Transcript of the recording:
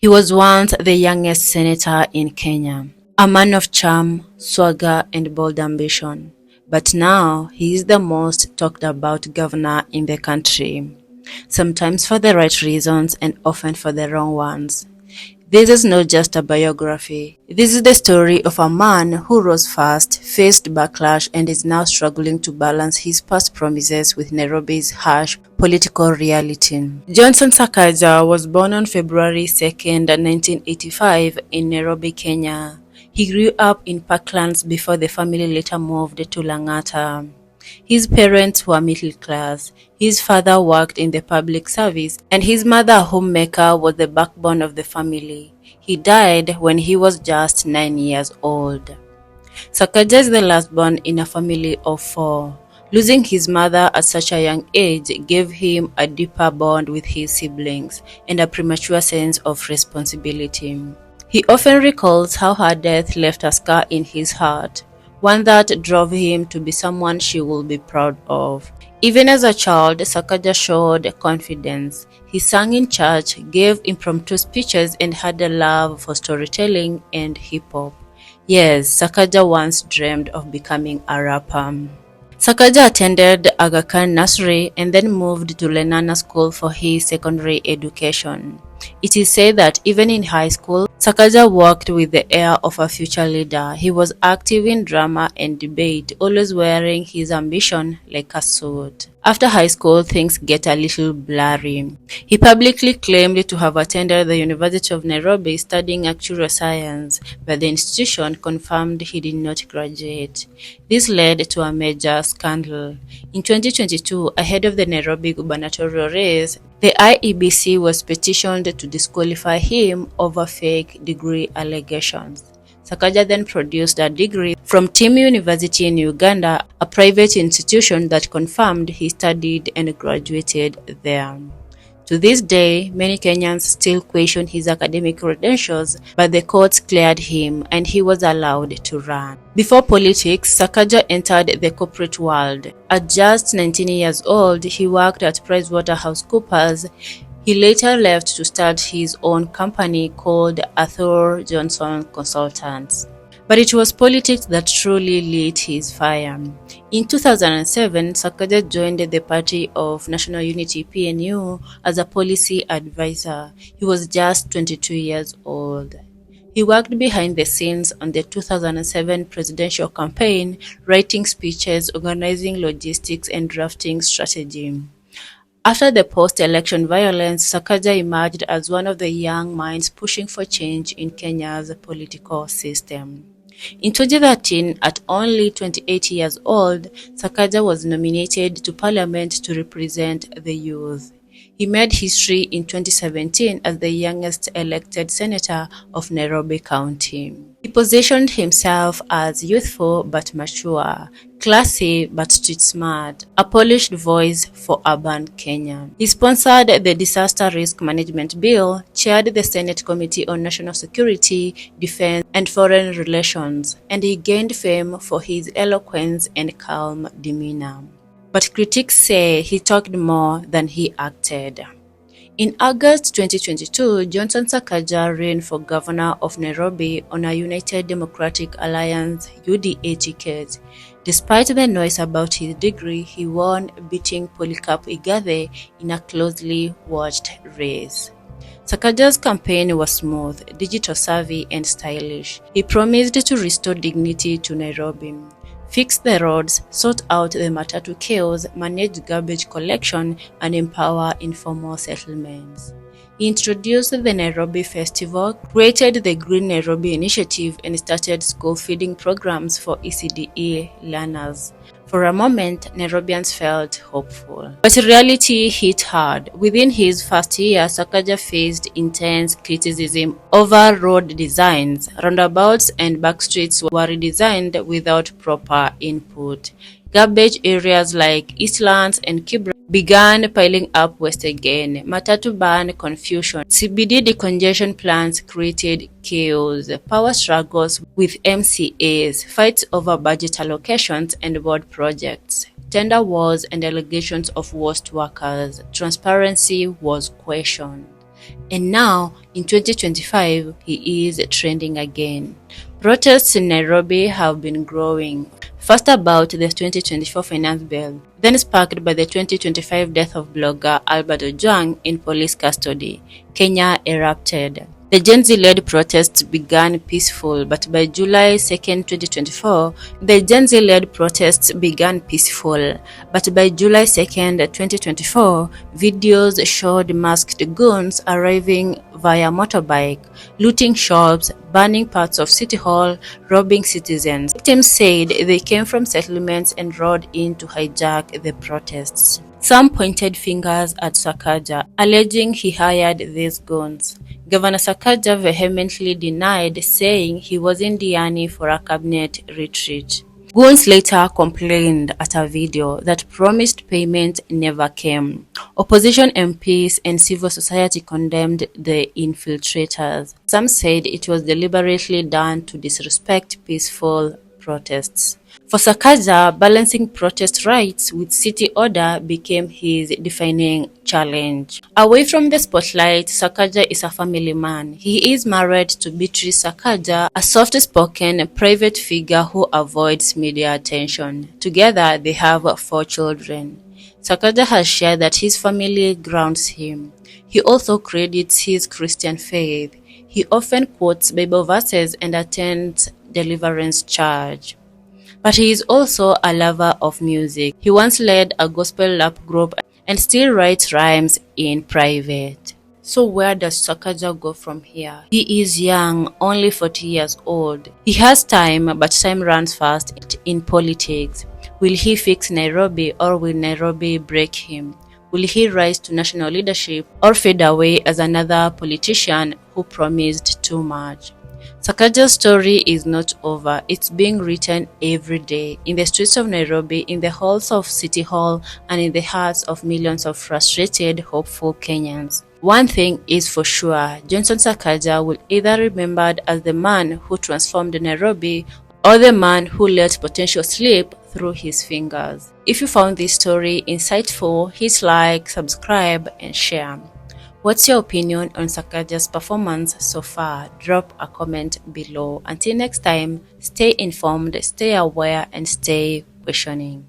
He was once the youngest senator in Kenya, a man of charm, swagger, and bold ambition. But now he is the most talked about governor in the country, sometimes for the right reasons and often for the wrong ones. This is not just a biography. This is the story of a man who rose fast, faced backlash, and is now struggling to balance his past promises with Nairobi's harsh political reality. Johnson Sakaja was born on February 2nd, 1985 in Nairobi, Kenya. He grew up in Parklands before the family later moved to Lang'ata. His parents were middle class. His father worked in the public service, and his mother, a homemaker, was the backbone of the family. He died when he was just 9 years old. Sakaja is the last born in a family of 4. Losing his mother at such a young age gave him a deeper bond with his siblings and a premature sense of responsibility. He often recalls how her death left a scar in his heart, one that drove him to be someone she would be proud of. Even as a child, Sakaja showed confidence. He sang in church, gave impromptu speeches, and had a love for storytelling and hip-hop. Yes, Sakaja once dreamed of becoming a rapper. Sakaja attended Aga Khan Nursery and then moved to Lenana School for his secondary education. It is said that even in high school, Sakaja walked with the air of a future leader. He was active in drama and debate, always wearing his ambition like a suit. After high school, things get a little blurry. He publicly claimed to have attended the University of Nairobi studying actuarial science, but the institution confirmed he did not graduate. This led to a major scandal. In 2022, ahead of the Nairobi gubernatorial race, the IEBC was petitioned to disqualify him over fake degree allegations. Sakaja then produced a degree from Tim University in Uganda, a private institution that confirmed he studied and graduated there. To this day, many Kenyans still question his academic credentials, but the courts cleared him and he was allowed to run. Before politics, Sakaja entered the corporate world. At just 19 years old, he worked at PricewaterhouseCoopers. He later left to start his own company called Governor Johnson Consultants. But it was politics that truly lit his fire. In 2007, Sakaja joined the Party of National Unity (PNU) as a policy advisor. He was just 22 years old. He worked behind the scenes on the 2007 presidential campaign, writing speeches, organizing logistics, and drafting strategy. After the post-election violence, Sakaja emerged as one of the young minds pushing for change in Kenya's political system. In 2013, at only 28 years old, Sakaja was nominated to Parliament to represent the youth. He made history in 2017 as the youngest elected senator of Nairobi County. He positioned himself as youthful but mature, classy but street smart, a polished voice for urban Kenya. He sponsored the Disaster Risk Management Bill, chaired the Senate Committee on National Security, Defense, and Foreign Relations, and he gained fame for his eloquence and calm demeanor. But critics say he talked more than he acted. In August 2022, Johnson Sakaja ran for governor of Nairobi on a United Democratic Alliance (UDA) ticket. Despite the noise about his degree, he won, beating Polycarp Igathe in a closely watched race. Sakaja's campaign was smooth, digital-savvy, and stylish. He promised to restore dignity to Nairobi, fix the roads, sort out the matatu chaos, manage garbage collection, and empower informal settlements. He introduced the Nairobi Festival, created the Green Nairobi Initiative, and started school feeding programs for ECDE learners. For a moment, Nairobians felt hopeful. But reality hit hard. Within his first year, Sakaja faced intense criticism over road designs. Roundabouts and backstreets were redesigned without proper input. Garbage areas like Eastlands and Kibra began piling up west again. Matatu ban confusion. CBD decongestion plans created chaos. Power struggles with MCAs, fights over budget allocations and board projects. Tender wars and allegations of worst workers. Transparency was questioned. And now, in 2025, he is trending again. Protests in Nairobi have been growing. First about the 2024 finance bill, then sparked by the 2025 death of blogger Albert Ojwang in police custody. Kenya erupted. The Gen Z-led protests began peaceful, but by July 2nd, 2024, videos showed masked goons arriving via motorbike, looting shops, burning parts of City Hall, robbing citizens. Victims said they came from settlements and rode in to hijack the protests. Some pointed fingers at Sakaja, alleging he hired these goons. Governor Sakaja vehemently denied, saying he was in Diani for a cabinet retreat. Goons later complained at a video that promised payment never came. Opposition MPs and civil society condemned the infiltrators. Some said it was deliberately done to disrespect peaceful protests. For Sakaja, balancing protest rights with city order became his defining challenge. Away from the spotlight, Sakaja is a family man. He is married to Beatrice Sakaja, a soft-spoken private figure who avoids media attention. Together, they have 4 children. Sakaja has shared that his family grounds him. He also credits his Christian faith. He often quotes Bible verses and attends deliverance church. But he is also a lover of music. He once led a gospel rap group and still writes rhymes in private. So where does Sakaja go from here? He is young, only 40 years old. He has time, but time runs fast in politics. Will he fix Nairobi, or will Nairobi break him? Will he rise to national leadership or fade away as another politician who promised too much? Sakaja's story is not over. It's being written every day in the streets of Nairobi, in the halls of City Hall, and in the hearts of millions of frustrated, hopeful Kenyans. One thing is for sure, Johnson Sakaja will either remembered as the man who transformed Nairobi or the man who let potential slip through his fingers. If you found this story insightful, hit like, subscribe, and share. What's your opinion on Sakaja's performance so far? Drop a comment below. Until next time, stay informed, stay aware, and stay questioning.